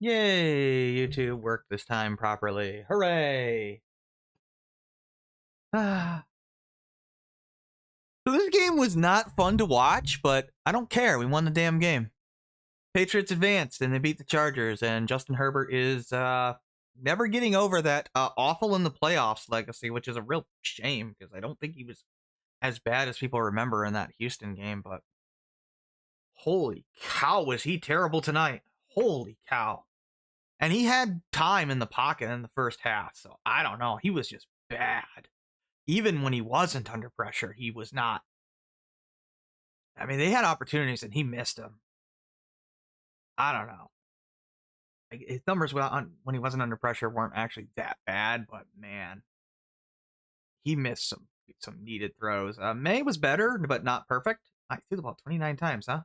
Yay! YouTube worked this time properly. Hooray! So this game was not fun to watch, but I don't care. We won the damn game. Patriots advanced and they beat the Chargers, and Justin Herbert is never getting over that awful in the playoffs legacy, which is a real shame because I don't think he was as bad as people remember in that Houston game. But holy cow, was he terrible tonight? Holy cow. And he had time in the pocket in the first half, so I don't know. He was just bad. Even when he wasn't under pressure, he was not. I mean, they had opportunities and he missed them. I don't know. Like, his numbers when he wasn't under pressure weren't actually that bad, but man, he missed some needed throws. Maye was better, but not perfect. I threw the ball 29 times, huh?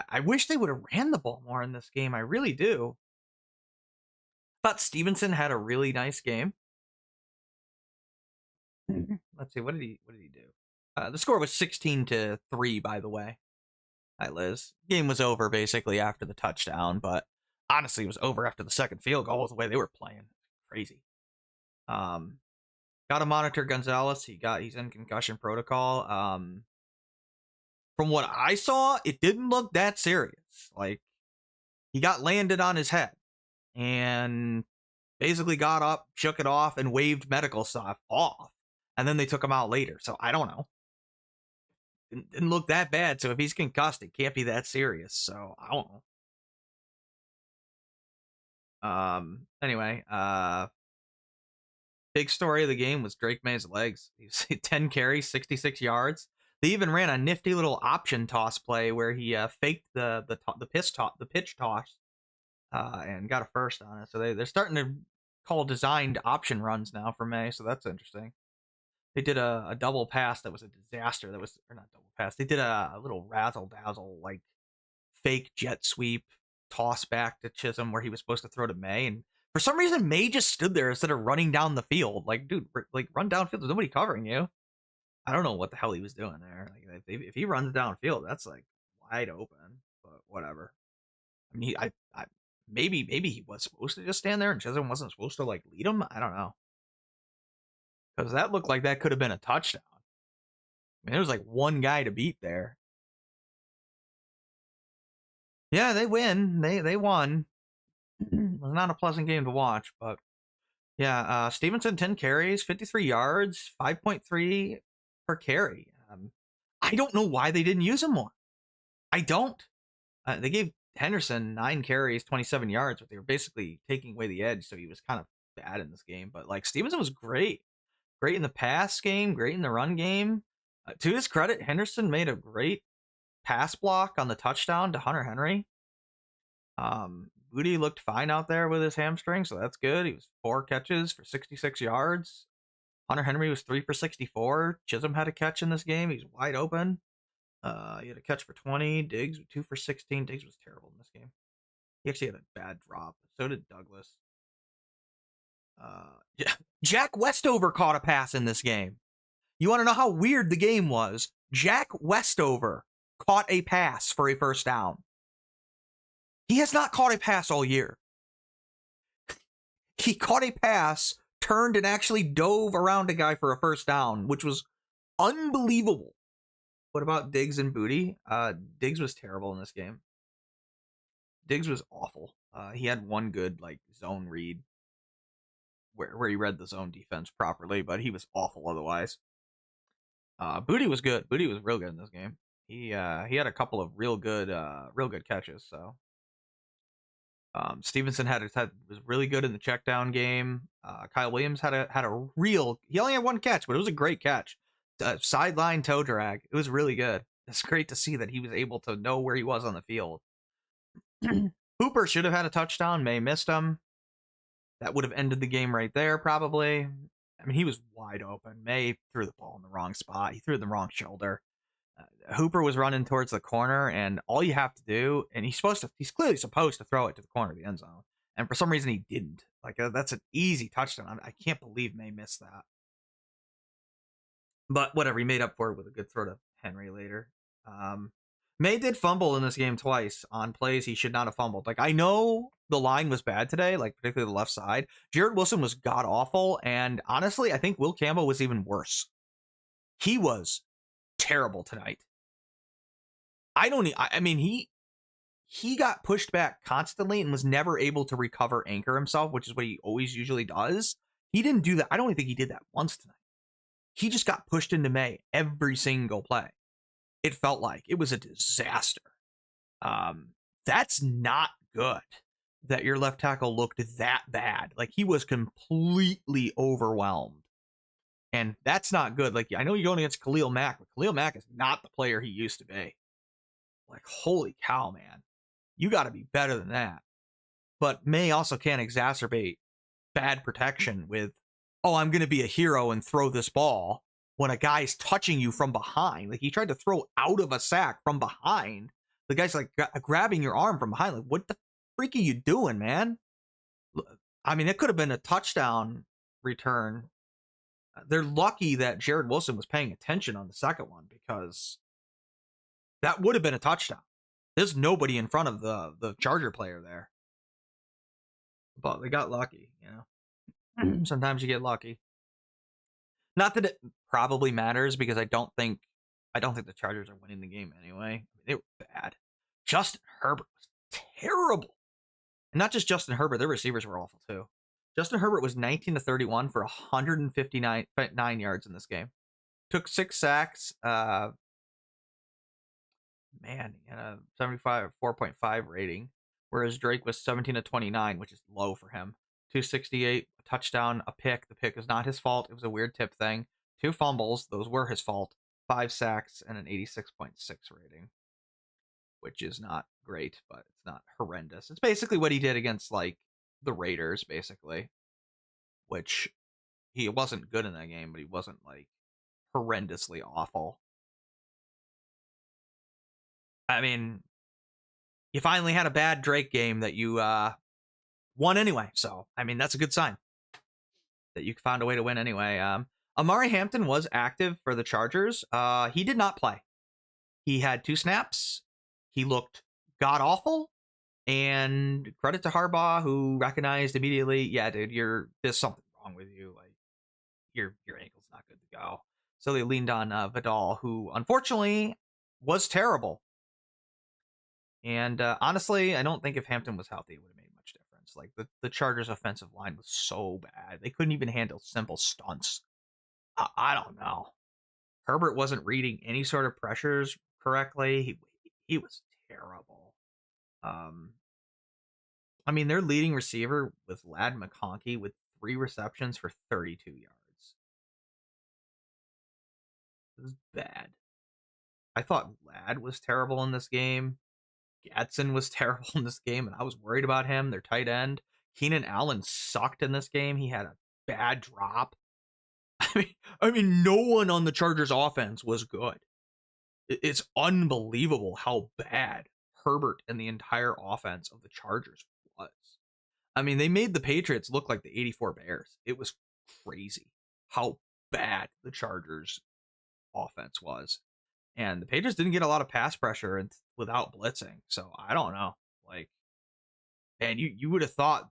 I wish they would have ran the ball more in this game. I really do. Thought Stevenson had a really nice game. Let's see, what did he do? The score was 16-3, by the way. Hi, Liz. Game was over basically after the touchdown, but honestly, it was over after the second field goal. The way they were playing, crazy. Got to monitor Gonzalez. He's in concussion protocol. From what I saw, it didn't look that serious. Like, he got landed on his head and basically got up, shook it off, and waved medical stuff off. And then they took him out later. So I don't know. Didn't look that bad. So if he's concussed, it can't be that serious. So I don't know. Anyway, big story of the game was Drake Maye's legs. He was 10 carries, 66 yards. They even ran a nifty little option toss play where he faked the pitch toss, and got a first on it. So they're starting to call designed option runs now for Maye. So that's interesting. They did a double pass that was a disaster. Or not double pass. They did a little razzle dazzle, like fake jet sweep toss back to Chisholm where he was supposed to throw to Maye, and for some reason Maye just stood there instead of running down the field. Like, dude, like run downfield. There's nobody covering you. I don't know what the hell he was doing there. Like, if he runs downfield, that's like wide open. But whatever. I mean, maybe he was supposed to just stand there, and Chisholm wasn't supposed to like lead him. I don't know. Because that looked like that could have been a touchdown. I mean, there was like one guy to beat there. Yeah, they win. They won. It was not a pleasant game to watch, but yeah, Stevenson 10 carries, 53 yards, 5.3 per carry. I don't know why they didn't use him more. I don't. They gave Henderson 9 carries, 27 yards, but they were basically taking away the edge, so he was kind of bad in this game. But like Stevenson was great. Great in the pass game, great in the run game. To his credit, Henderson made a great pass block on the touchdown to Hunter Henry. Booty looked fine out there with his hamstring, so that's good. He was 4 catches for 66 yards. Hunter Henry was 3 for 64. Chisholm had a catch in this game. He's wide open. He had a catch for 20. Diggs 2 for 16. Diggs was terrible in this game. He actually had a bad drop. So did Douglas. Jack Westover caught a pass in this game. You want to know how weird the game was? Jack Westover caught a pass for a first down. He has not caught a pass all year. He caught a pass, turned, and actually dove around a guy for a first down, which was unbelievable. What about Diggs and Booty? Diggs was terrible in this game. Diggs was awful. He had one good like zone read where he read the zone defense properly, but he was awful otherwise. Booty was good. Booty was real good in this game. He had a couple of real good catches. So Stevenson was really good in the check down game. Kyle Williams had a real. He only had one catch, but it was a great catch. Sideline toe drag. It was really good. It's great to see that he was able to know where he was on the field. Hooper should have had a touchdown. Maye missed him. That would have ended the game right there, probably. I mean, he was wide open. Maye threw the ball in the wrong spot. He threw the wrong shoulder. Hooper was running towards the corner, and all you have to do, and he's clearly supposed to throw it to the corner of the end zone, and for some reason he didn't. Like, that's an easy touchdown. I can't believe Maye missed that. But whatever, he made up for it with a good throw to Henry later. Maye did fumble in this game twice on plays he should not have fumbled. Like, I know the line was bad today, like particularly the left side. Jared Wilson was god awful, and honestly, I think Will Campbell was even worse. He was terrible tonight. I mean, he got pushed back constantly and was never able to recover anchor himself, which is what he always usually does. He didn't do that. I don't even think he did that once tonight. He just got pushed into Maye every single play. It felt like it was a disaster. That's not good that your left tackle looked that bad. Like, he was completely overwhelmed. And that's not good. Like, I know you're going against Khalil Mack, but Khalil Mack is not the player he used to be. Like, holy cow, man. You got to be better than that. But Maye also can't exacerbate bad protection with, oh, I'm going to be a hero and throw this ball when a guy's touching you from behind. Like, he tried to throw out of a sack from behind. The guy's like grabbing your arm from behind. Like, what the freak are you doing, man? I mean, it could have been a touchdown return. They're lucky that Jared Wilson was paying attention on the second one, because that would have been a touchdown. There's nobody in front of the Charger player there. But they got lucky, you know. Sometimes you get lucky. Not that it probably matters, because I don't think the Chargers are winning the game anyway. They were bad. Justin Herbert was terrible. And not just Justin Herbert, their receivers were awful too. Justin Herbert was 19 to 31 for 159 yards in this game. Took 6 sacks. Man, he had a 4.5 rating, whereas Drake was 17 to 29, which is low for him. 268, a touchdown, a pick. The pick is not his fault. It was a weird tip thing. 2 fumbles, those were his fault. 5 sacks and an 86.6 rating, which is not great, but it's not horrendous. It's basically what he did against, like, the Raiders, basically, which he wasn't good in that game, but he wasn't, like, horrendously awful. I mean, you finally had a bad Drake game that you won anyway, so, I mean, that's a good sign that you found a way to win anyway. Amari Hampton was active for the Chargers. He did not play. He had 2 snaps. He looked god awful, and credit to Harbaugh, who recognized immediately, yeah, dude, there's something wrong with you. Like, your ankle's not good to go. So they leaned on Vidal, who unfortunately was terrible. And honestly, I don't think if Hampton was healthy, it would have made much difference. Like, the Chargers' offensive line was so bad. They couldn't even handle simple stunts. I don't know. Herbert wasn't reading any sort of pressures correctly. He was terrible. I mean, their leading receiver was Ladd McConkey with 3 receptions for 32 yards. It was bad. I thought Ladd was terrible in this game. Gadsden was terrible in this game, and I was worried about him. Their tight end. Keenan Allen sucked in this game. He had a bad drop. I mean, no one on the Chargers offense was good. It's unbelievable how bad Herbert and the entire offense of the Chargers was. I mean, they made the Patriots look like the 84 Bears. It was crazy how bad the Chargers offense was. And the Patriots didn't get a lot of pass pressure without blitzing. So I don't know. Like, and you would have thought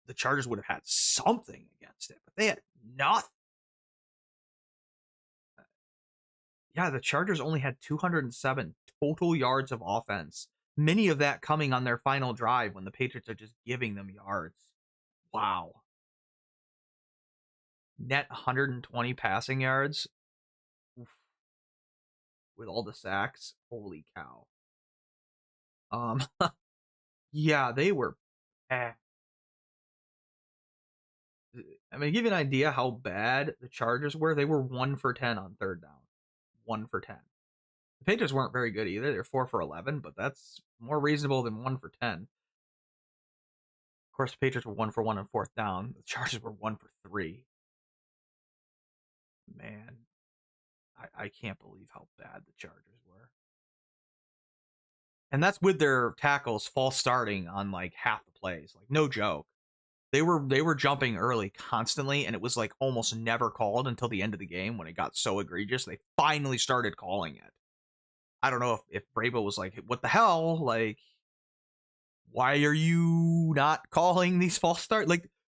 the Chargers would have had something against it, but they had nothing. Yeah, the Chargers only had 207 total yards of offense. Many of that coming on their final drive when the Patriots are just giving them yards. Wow. Net 120 passing yards. Oof. With all the sacks. Holy cow. Yeah, they were bad. I mean, to give you an idea how bad the Chargers were, they were 1 for 10 on third down. 1 for 10. The Patriots weren't very good either. They're 4 for 11, but that's more reasonable than 1 for 10. Of course, the Patriots were 1 for 1 on fourth down. The Chargers were 1 for 3. Man, I can't believe how bad the Chargers were. And that's with their tackles false starting on like half the plays. Like, no joke. They were jumping early constantly, and it was like almost never called until the end of the game when it got so egregious. They finally started calling it. I don't know if Brabo was like, what the hell? Like, why are you not calling these false starts?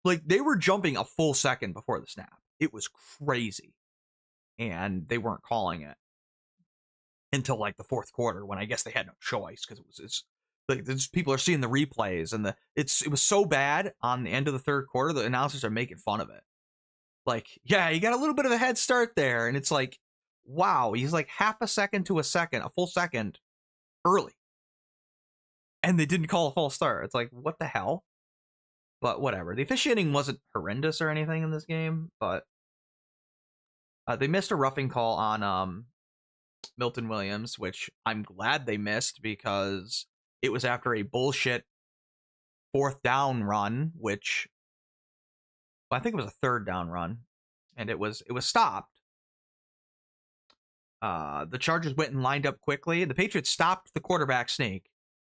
Like they were jumping a full second before the snap. It was crazy, and they weren't calling it until like the fourth quarter, when I guess they had no choice, because it's like people are seeing the replays, and it was so bad on the end of the third quarter. The announcers are making fun of it. Like, yeah, you got a little bit of a head start there, and it's like, wow, he's like half a second to a second, a full second early, and they didn't call a false start. It's like, what the hell? But whatever. The officiating wasn't horrendous or anything in this game, but they missed a roughing call on Milton Williams, which I'm glad they missed, because it was after a bullshit fourth down run, which, well, I think it was a third down run, and it was stopped. The Chargers went and lined up quickly. The Patriots stopped the quarterback sneak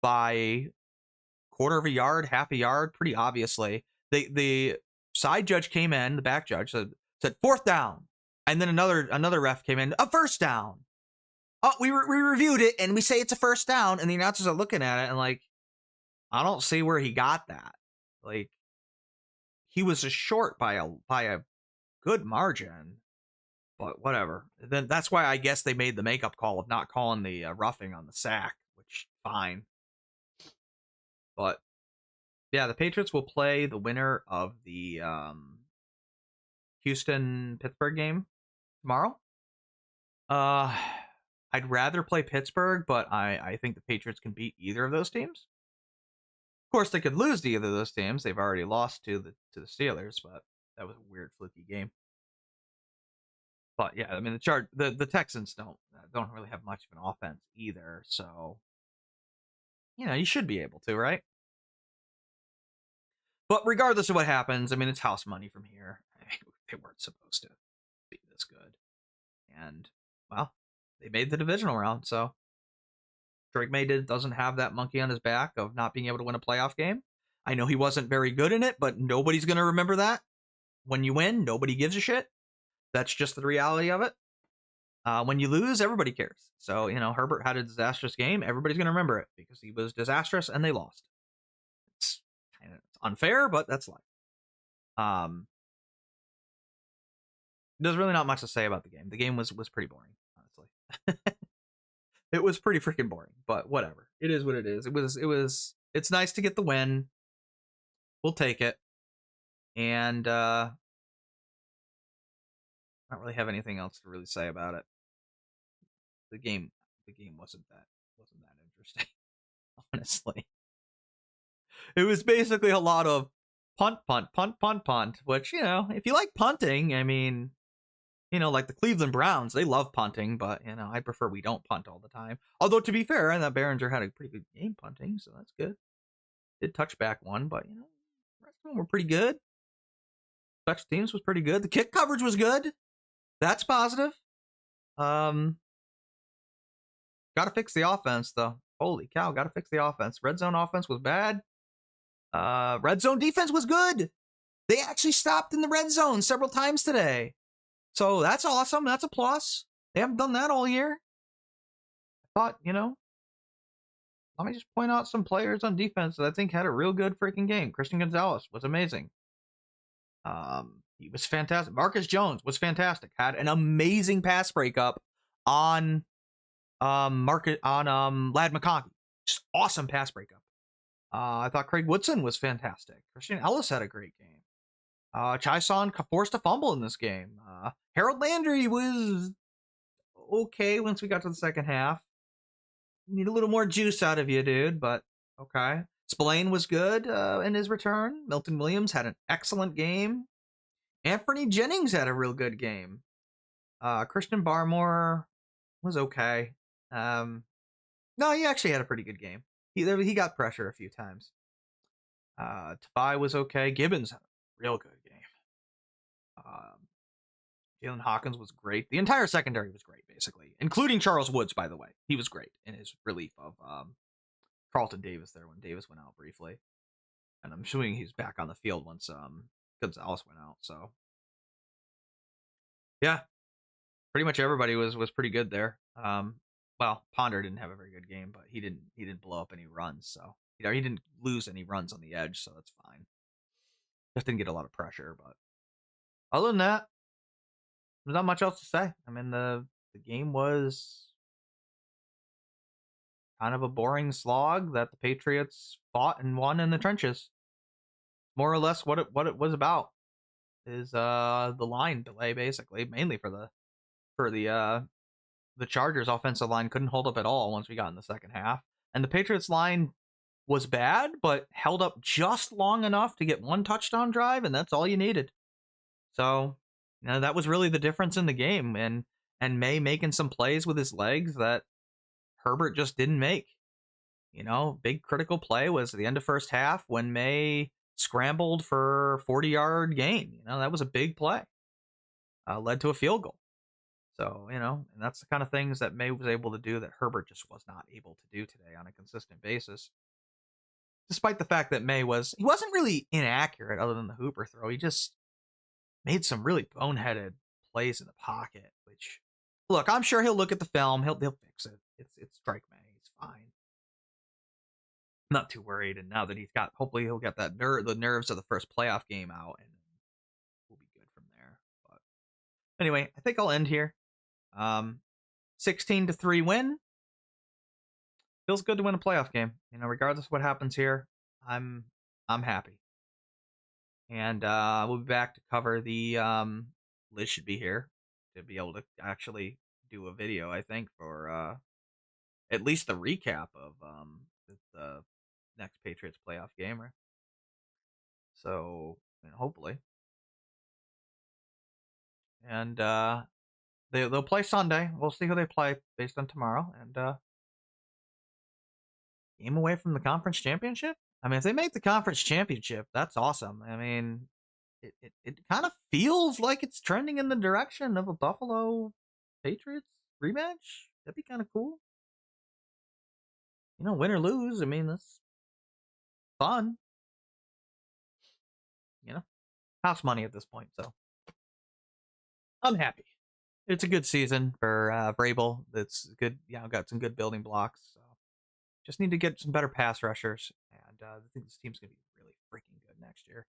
by quarter of a yard, half a yard, pretty obviously. The side judge came in, the back judge said fourth down, and then another ref came in, a first down. Oh, we reviewed it, and we say it's a first down, and the announcers are looking at it and like, I don't see where he got that. Like, he was just short by a good margin, but whatever. Then that's why I guess they made the makeup call of not calling the roughing on the sack, which fine. But yeah, the Patriots will play the winner of the Houston-Pittsburgh game tomorrow. I'd rather play Pittsburgh, but I think the Patriots can beat either of those teams. Of course, they could lose to either of those teams. They've already lost to the Steelers, but that was a weird, fluky game. But yeah, I mean the Texans don't really have much of an offense either, so you should be able to, right? But regardless of what happens, I mean, it's house money from here. They weren't supposed to be this good, and well, they made the divisional round, so Drake May doesn't have that monkey on his back of not being able to win a playoff game. I know he wasn't very good in it, but nobody's going to remember that. When you win, nobody gives a shit. That's just the reality of it. When you lose, everybody cares. So, Herbert had a disastrous game. Everybody's going to remember it because he was disastrous and they lost. It's kind of unfair, but that's life. There's really not much to say about the game. The game was pretty boring, honestly. It was pretty freaking boring, but whatever. It is what it is. It's nice to get the win. We'll take it. And I don't really have anything else to really say about it. The game wasn't that interesting, honestly. It was basically a lot of punt, punt, punt, punt, punt, which, if you like punting, I mean, like the Cleveland Browns, they love punting, but, I prefer we don't punt all the time. Although, to be fair, that Behringer had a pretty good game punting, so that's good. Did touchback one, but, the rest of them were pretty good. Special teams was pretty good. The kick coverage was good. That's positive. Got to fix the offense, though. Holy cow, got to fix the offense. Red zone offense was bad. Red zone defense was good. They actually stopped in the red zone several times today. So that's awesome. That's a plus. They haven't done that all year. I thought, let me just point out some players on defense that I think had a real good freaking game. Christian Gonzalez was amazing. He was fantastic. Marcus Jones was fantastic. Had an amazing pass breakup on Lad McConkey. Just awesome pass breakup. I thought Craig Woodson was fantastic. Christian Ellis had a great game. Chai-Son forced a fumble in this game. Harold Landry was okay once we got to the second half. Need a little more juice out of you, dude, but okay. Spillane was good in his return. Milton Williams had an excellent game. Anthony Jennings had a real good game. Christian Barmore was okay. No, he actually had a pretty good game. He got pressure a few times. Tafai was okay. Gibbons had a real good game. Jalen Hawkins was great. The entire secondary was great, basically, including Charles Woods, by the way. He was great in his relief of Carlton Davis there when Davis went out briefly. And I'm assuming he's back on the field once Gonzalez went out. So, yeah, pretty much everybody was pretty good there. Well, Ponder didn't have a very good game, but he didn't blow up any runs, so he didn't lose any runs on the edge, so that's fine. Just didn't get a lot of pressure, but other than that, there's not much else to say. I mean, the game was kind of a boring slog that the Patriots fought and won in the trenches. More or less, what it was about is the line delay, basically, mainly for the Chargers offensive line couldn't hold up at all once we got in the second half, and the Patriots line was bad, but held up just long enough to get one touchdown drive, and that's all you needed. So, that was really the difference in the game, and May making some plays with his legs that Herbert just didn't make. Big critical play was at the end of first half when May scrambled for 40-yard gain. That was a big play. Led to a field goal. So, and that's the kind of things that May was able to do that Herbert just was not able to do today on a consistent basis. Despite the fact that he wasn't really inaccurate other than the Hooper throw. He just made some really boneheaded plays in the pocket, which, look, I'm sure he'll look at the film. He'll fix it. It's Drake May. It's fine. Not too worried. And now that hopefully he'll get the nerves of the first playoff game out, and we'll be good from there. But anyway, I think I'll end here. 16-3 win. Feels good to win a playoff game. Regardless of what happens here, I'm happy. And we'll be back to cover the Liz should be here to be able to actually do a video, I think, for at least the recap of the next Patriots playoff game. Right? So, hopefully. And they'll play Sunday. We'll see who they play based on tomorrow. And game away from the conference championship? I mean, if they make the conference championship, that's awesome. I mean, it kind of feels like it's trending in the direction of a Buffalo Patriots rematch. That'd be kind of cool. Win or lose, I mean, that's fun. House money at this point, so I'm happy. It's a good season for Vrabel. It's good. Got some good building blocks. So just need to get some better pass rushers, and I think this team's gonna be really freaking good next year.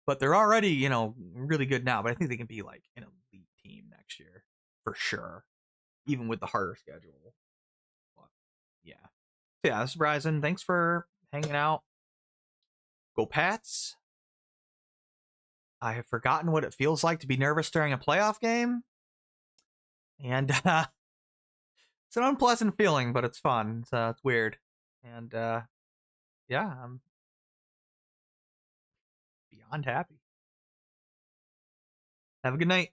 But they're already, really good now. But I think they can be like an elite team next year for sure, even with the harder schedule. But yeah, so yeah. This is Bryson. Thanks for hanging out. Go Pats. I have forgotten what it feels like to be nervous during a playoff game, and it's an unpleasant feeling, but it's fun. It's weird, and yeah, I'm beyond happy. Have a good night.